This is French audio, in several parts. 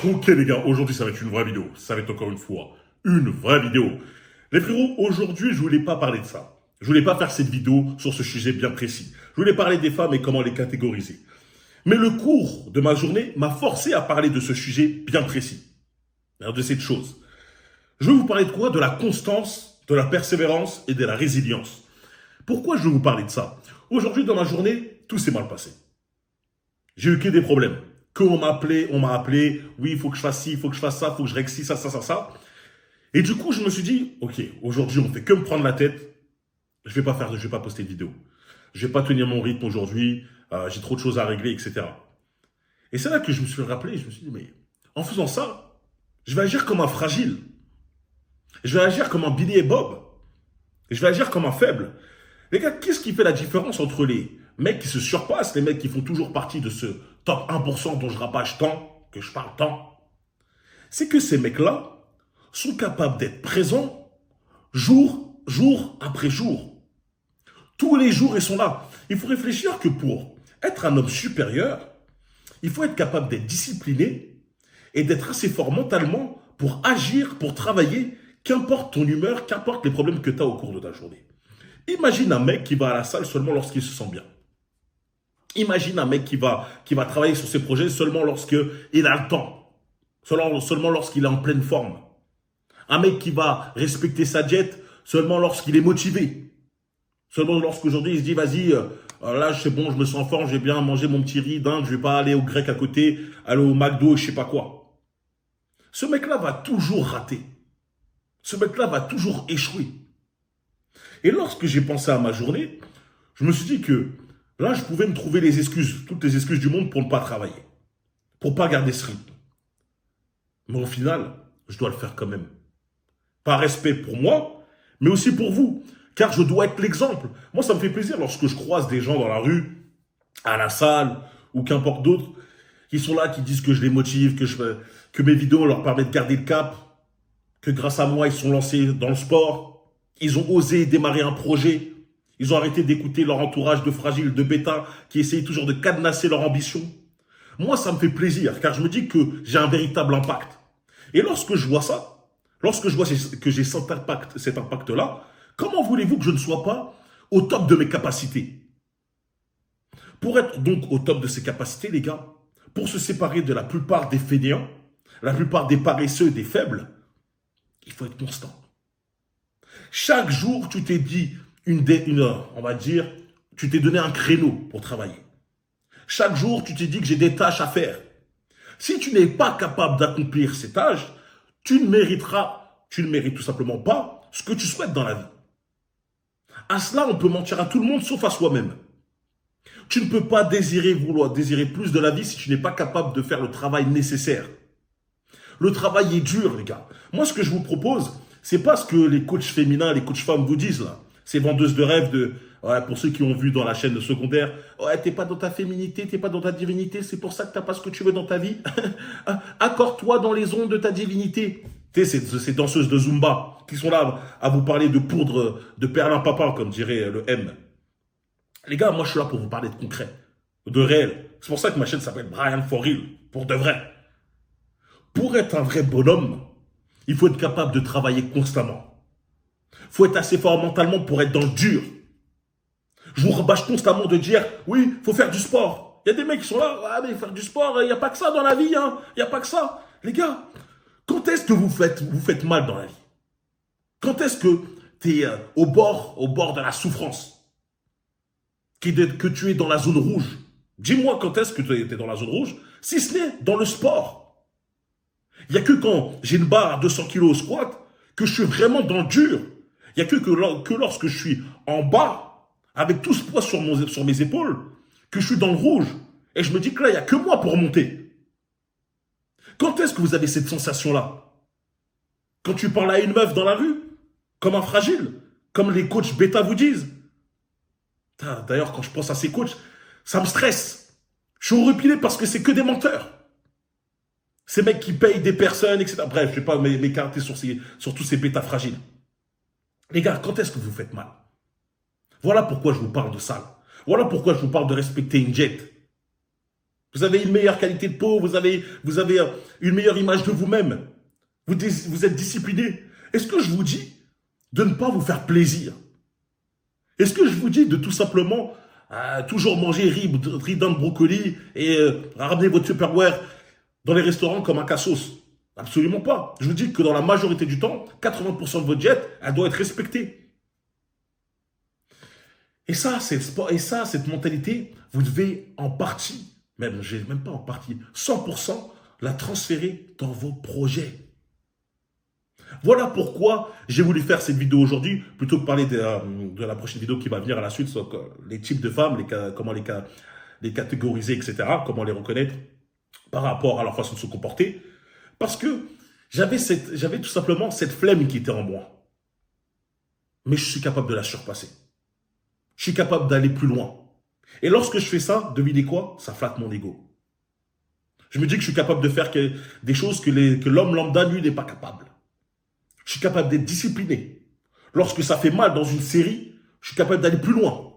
Ok les gars, aujourd'hui ça va être une vraie vidéo. Ça va être encore une fois une vraie vidéo. Les frérots, aujourd'hui je voulais pas parler de ça. Je voulais pas faire cette vidéo sur ce sujet bien précis. Je voulais parler des femmes et comment les catégoriser. Mais le cours de ma journée m'a forcé à parler de ce sujet bien précis. De cette chose. Je vais vous parler de quoi? De la constance, de la persévérance et de la résilience. Pourquoi je vais vous parler de ça? Aujourd'hui dans ma journée, tout s'est mal passé. J'ai eu que des problèmes. Qu'on m'appelait, on m'a appelé, oui, il faut que je fasse ci, il faut que je fasse ça, il faut que je règle ci, ça. Et du coup, je me suis dit, ok, aujourd'hui, on fait que me prendre la tête. Je vais pas poster de vidéo. Je vais pas tenir mon rythme aujourd'hui. J'ai trop de choses à régler, etc. Et c'est là que je me suis rappelé, je me suis dit, mais en faisant ça, je vais agir comme un fragile. Je vais agir comme un Billy et Bob. Je vais agir comme un faible. Les gars, qu'est-ce qui fait la différence entre les mecs qui se surpassent, les mecs qui font toujours partie de ce top 1% dont je rabâche tant, que je parle tant? C'est que ces mecs-là sont capables d'être présents jour après jour. Tous les jours, ils sont là. Il faut réfléchir que pour être un homme supérieur, il faut être capable d'être discipliné et d'être assez fort mentalement pour agir, pour travailler, qu'importe ton humeur, qu'importe les problèmes que tu as au cours de ta journée. Imagine un mec qui va à la salle seulement lorsqu'il se sent bien. Imagine un mec qui va travailler sur ses projets seulement lorsqu'il a le temps. Seulement lorsqu'il est en pleine forme. Un mec qui va respecter sa diète seulement lorsqu'il est motivé. Seulement lorsqu'aujourd'hui il se dit, vas-y, là c'est bon, je me sens fort, j'ai bien mangé mon petit riz dingue, je vais pas aller au grec à côté, aller au McDo, je sais pas quoi. Ce mec-là va toujours rater. Ce mec-là va toujours échouer. Et lorsque j'ai pensé à ma journée, je me suis dit que là, je pouvais me trouver les excuses, toutes les excuses du monde pour ne pas travailler, pour ne pas garder ce rythme. Mais au final, je dois le faire quand même. Par respect pour moi, mais aussi pour vous, car je dois être l'exemple. Moi, ça me fait plaisir lorsque je croise des gens dans la rue, à la salle, ou qu'importe d'autres, qui sont là, qui disent que je les motive, que mes vidéos leur permettent de garder le cap, que grâce à moi, ils sont lancés dans le sport, ils ont osé démarrer un projet, ils ont arrêté d'écouter leur entourage de fragiles, de bêtas, qui essayent toujours de cadenasser leur ambition. Moi, ça me fait plaisir, car je me dis que j'ai un véritable impact. Et lorsque je vois ça, lorsque je vois que j'ai cet impact-là, comment voulez-vous que je ne sois pas au top de mes capacités? Pour être donc au top de ses capacités, les gars, pour se séparer de la plupart des fainéants, la plupart des paresseux et des faibles, il faut être constant. Chaque jour, tu t'es dit une heure, on va dire, tu t'es donné un créneau pour travailler. Chaque jour, tu t'es dit que j'ai des tâches à faire. Si tu n'es pas capable d'accomplir ces tâches, tu ne mérites tout simplement pas ce que tu souhaites dans la vie. À cela, on peut mentir à tout le monde sauf à soi-même. Tu ne peux pas vouloir désirer plus de la vie si tu n'es pas capable de faire le travail nécessaire. Le travail est dur, les gars. Moi, ce que je vous propose, c'est pas ce que les coachs féminins, les coachs femmes vous disent là. Ces vendeuses de rêves pour ceux qui ont vu dans la chaîne secondaire, ouais, t'es pas dans ta féminité, t'es pas dans ta divinité, c'est pour ça que t'as pas ce que tu veux dans ta vie. Accorde-toi dans les ondes de ta divinité. Tu sais, ces danseuses de Zumba qui sont là à vous parler de poudre, de perlimpinpin, comme dirait le M. Les gars, moi je suis là pour vous parler de concret, de réel. C'est pour ça que ma chaîne s'appelle Brian For Real, pour de vrai. Pour être un vrai bonhomme, il faut être capable de travailler constamment. Il faut être assez fort mentalement pour être dans le dur. Je vous rabâche constamment de dire, oui, il faut faire du sport. Il y a des mecs qui sont là, ah mais faire du sport, il n'y a pas que ça dans la vie, hein. Il n'y a pas que ça. Les gars, quand est-ce que vous faites mal dans la vie? Quand est-ce que tu es au bord de la souffrance? Que tu es dans la zone rouge? Dis-moi quand est-ce que tu es dans la zone rouge, si ce n'est dans le sport. Il n'y a que quand j'ai une barre à 200 kg au squat que je suis vraiment dans le dur. Il n'y a que lorsque je suis en bas, avec tout ce poids sur mes épaules, que je suis dans le rouge. Et je me dis que là, il n'y a que moi pour monter. Quand est-ce que vous avez cette sensation-là? Quand tu parles à une meuf dans la rue, comme un fragile, comme les coachs bêta vous disent. D'ailleurs, quand je pense à ces coachs, ça me stresse. Je suis horripilé parce que c'est que des menteurs. Ces mecs qui payent des personnes, etc. Bref, je ne vais pas m'écarter sur tous ces bêtas fragiles. Les gars, quand est-ce que vous faites mal? Voilà pourquoi je vous parle de ça. Voilà pourquoi je vous parle de respecter une jet. Vous avez une meilleure qualité de peau, vous avez une meilleure image de vous-même. Vous êtes discipliné. Est-ce que je vous dis de ne pas vous faire plaisir? Est-ce que je vous dis de tout simplement toujours manger riz d'un brocoli et ramener votre Tupperware dans les restaurants comme un cassos? Absolument pas. Je vous dis que dans la majorité du temps, 80% de votre diète, elle doit être respectée. Et ça, cette mentalité, vous devez en partie, même pas en partie, 100% la transférer dans vos projets. Voilà pourquoi j'ai voulu faire cette vidéo aujourd'hui, plutôt que parler de la prochaine vidéo qui va venir à la suite, sur les types de femmes, comment les catégoriser, etc., comment les reconnaître par rapport à leur façon de se comporter. Parce que j'avais tout simplement cette flemme qui était en moi. Mais je suis capable de la surpasser. Je suis capable d'aller plus loin. Et lorsque je fais ça, devinez quoi? Ça flatte mon ego. Je me dis que je suis capable de faire des choses que l'homme lambda, lui, n'est pas capable. Je suis capable d'être discipliné. Lorsque ça fait mal dans une série, je suis capable d'aller plus loin.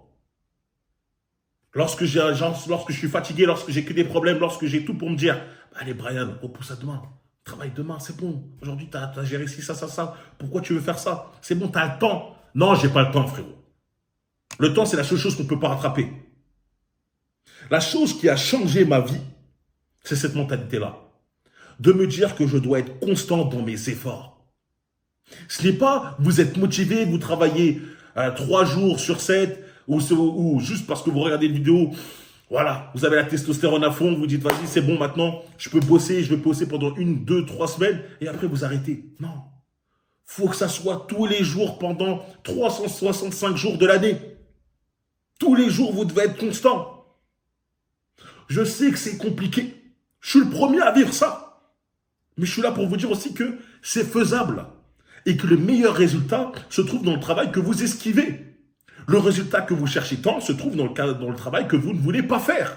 Lorsque je suis fatigué, lorsque j'ai que des problèmes, lorsque j'ai tout pour me dire, allez Brian, repousse à demain. Travaille demain, c'est bon. Aujourd'hui, tu as géré ci, ça. Pourquoi tu veux faire ça? C'est bon, tu as le temps. Non, j'ai pas le temps, frérot. Le temps, c'est la seule chose qu'on ne peut pas rattraper. La chose qui a changé ma vie, c'est cette mentalité-là. De me dire que je dois être constant dans mes efforts. Ce n'est pas, vous êtes motivé, vous travaillez 3 jours sur 7, ou juste parce que vous regardez une vidéo, voilà, vous avez la testostérone à fond, vous dites, vas-y, c'est bon, maintenant, je peux bosser, je vais bosser pendant 1, 2, 3 semaines, et après vous arrêtez. Non. Faut que ça soit tous les jours pendant 365 jours de l'année. Tous les jours, vous devez être constant. Je sais que c'est compliqué. Je suis le premier à vivre ça. Mais je suis là pour vous dire aussi que c'est faisable. Et que le meilleur résultat se trouve dans le travail que vous esquivez. Le résultat que vous cherchez tant se trouve dans le travail que vous ne voulez pas faire.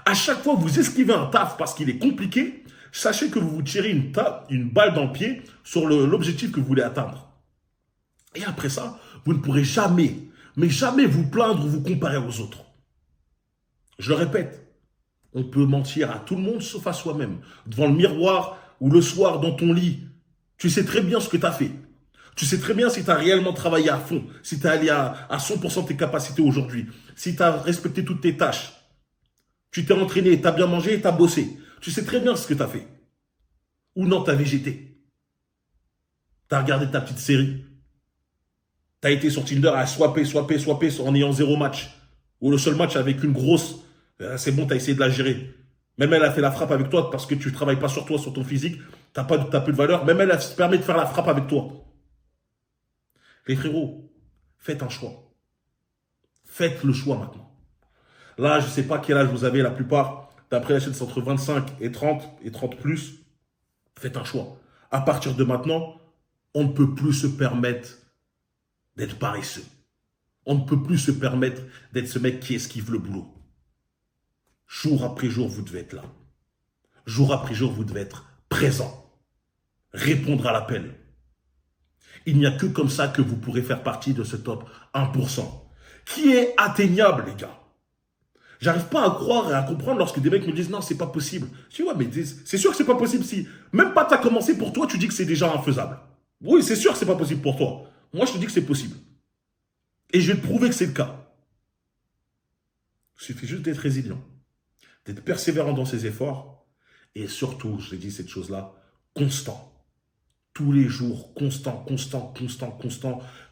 À chaque fois que vous esquivez un taf parce qu'il est compliqué, sachez que vous vous tirez une balle dans le pied sur l'objectif que vous voulez atteindre. Et après ça, vous ne pourrez jamais, mais jamais vous plaindre ou vous comparer aux autres. Je le répète, on peut mentir à tout le monde sauf à soi-même. Devant le miroir ou le soir dans ton lit, tu sais très bien ce que tu as fait. Tu sais très bien si tu as réellement travaillé à fond, si tu es allé à 100% de tes capacités aujourd'hui, si tu as respecté toutes tes tâches. Tu t'es entraîné, tu as bien mangé et tu as bossé. Tu sais très bien ce que tu as fait. Ou non, tu as végété. Tu as regardé ta petite série. Tu as été sur Tinder à swapper en ayant 0 match. Ou le seul match avec une grosse, c'est bon, tu as essayé de la gérer. Même elle a fait la frappe avec toi parce que tu ne travailles pas sur toi, sur ton physique. Tu n'as peu de valeur. Même elle se permet de faire la frappe avec toi. Les frérots, faites un choix. Faites le choix maintenant. Là, je ne sais pas quel âge vous avez, la plupart. D'après la chaîne, c'est entre 25 et 30 et 30 plus. Faites un choix. À partir de maintenant, on ne peut plus se permettre d'être paresseux. On ne peut plus se permettre d'être ce mec qui esquive le boulot. Jour après jour, vous devez être là. Jour après jour, vous devez être présent. Répondre à l'appel. Il n'y a que comme ça que vous pourrez faire partie de ce top 1%. Qui est atteignable, les gars. J'arrive pas à croire et à comprendre lorsque des mecs me disent non, c'est pas possible. Tu vois, mais c'est sûr que c'est pas possible si même pas t'as commencé pour toi, tu dis que c'est déjà infaisable. Oui, c'est sûr que c'est pas possible pour toi. Moi, je te dis que c'est possible. Et je vais te prouver que c'est le cas. Il suffit juste d'être résilient, d'être persévérant dans ses efforts et surtout, je l'ai dit cette chose-là, constant. Tous les jours, constant.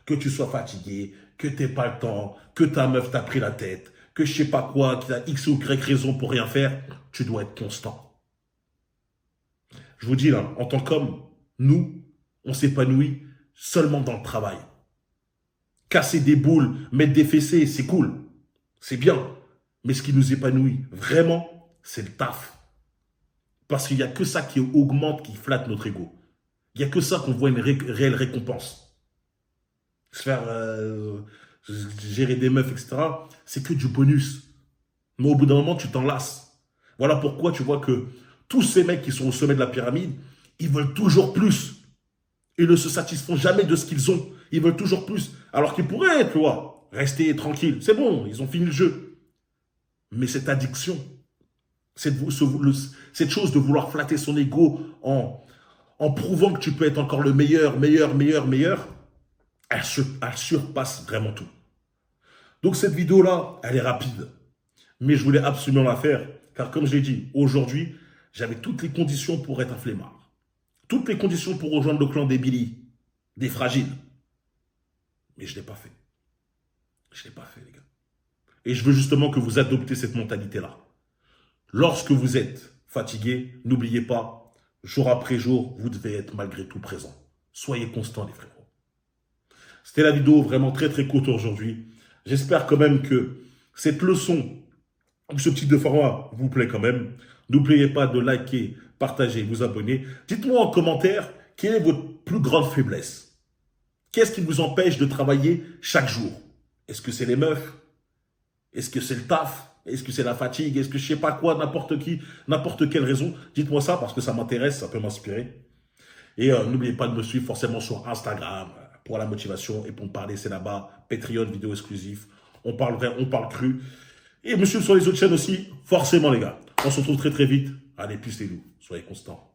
Que tu sois fatigué, que tu n'aies pas le temps, que ta meuf t'a pris la tête, que je sais pas quoi, qu'il a X ou Y raison pour rien faire, tu dois être constant. Je vous dis là, en tant qu'homme, nous, on s'épanouit seulement dans le travail. Casser des boules, mettre des fessées, c'est cool. C'est bien. Mais ce qui nous épanouit vraiment, c'est le taf. Parce qu'il n'y a que ça qui augmente, qui flatte notre ego. Il n'y a que ça qu'on voit une réelle récompense. Se faire gérer des meufs, etc., c'est que du bonus. Mais au bout d'un moment, tu t'en lasses. Voilà pourquoi tu vois que tous ces mecs qui sont au sommet de la pyramide, ils veulent toujours plus. Ils ne se satisfont jamais de ce qu'ils ont. Ils veulent toujours plus. Alors qu'ils pourraient, tu vois, rester tranquilles. C'est bon, ils ont fini le jeu. Mais cette addiction, Cette chose de vouloir flatter son ego en prouvant que tu peux être encore le meilleur, elle surpasse vraiment tout. Donc cette vidéo-là, elle est rapide. Mais je voulais absolument la faire, car comme je l'ai dit, aujourd'hui, j'avais toutes les conditions pour être un flemmard. Toutes les conditions pour rejoindre le clan des Billy, des fragiles. Mais je ne l'ai pas fait. Je ne l'ai pas fait, les gars. Et je veux justement que vous adoptez cette mentalité-là. Lorsque vous êtes fatigué, n'oubliez pas, jour après jour, vous devez être malgré tout présent. Soyez constants, les frérots. C'était la vidéo vraiment très très courte aujourd'hui. J'espère quand même que cette leçon ou ce petit de format vous plaît quand même. N'oubliez pas de liker, partager, vous abonner. Dites-moi en commentaire quelle est votre plus grande faiblesse. Qu'est-ce qui vous empêche de travailler chaque jour? Est-ce que c'est les meufs? Est-ce que c'est le taf? Est-ce que c'est la fatigue? Est-ce que je sais pas quoi, n'importe quelle raison? Dites-moi ça parce que ça m'intéresse, ça peut m'inspirer. Et n'oubliez pas de me suivre forcément sur Instagram pour la motivation et pour me parler, c'est là-bas. Patreon, vidéo exclusive. On parle vrai, on parle cru. Et me suivre sur les autres chaînes aussi, forcément les gars. On se retrouve très très vite. Allez, plus les loups, soyez constants.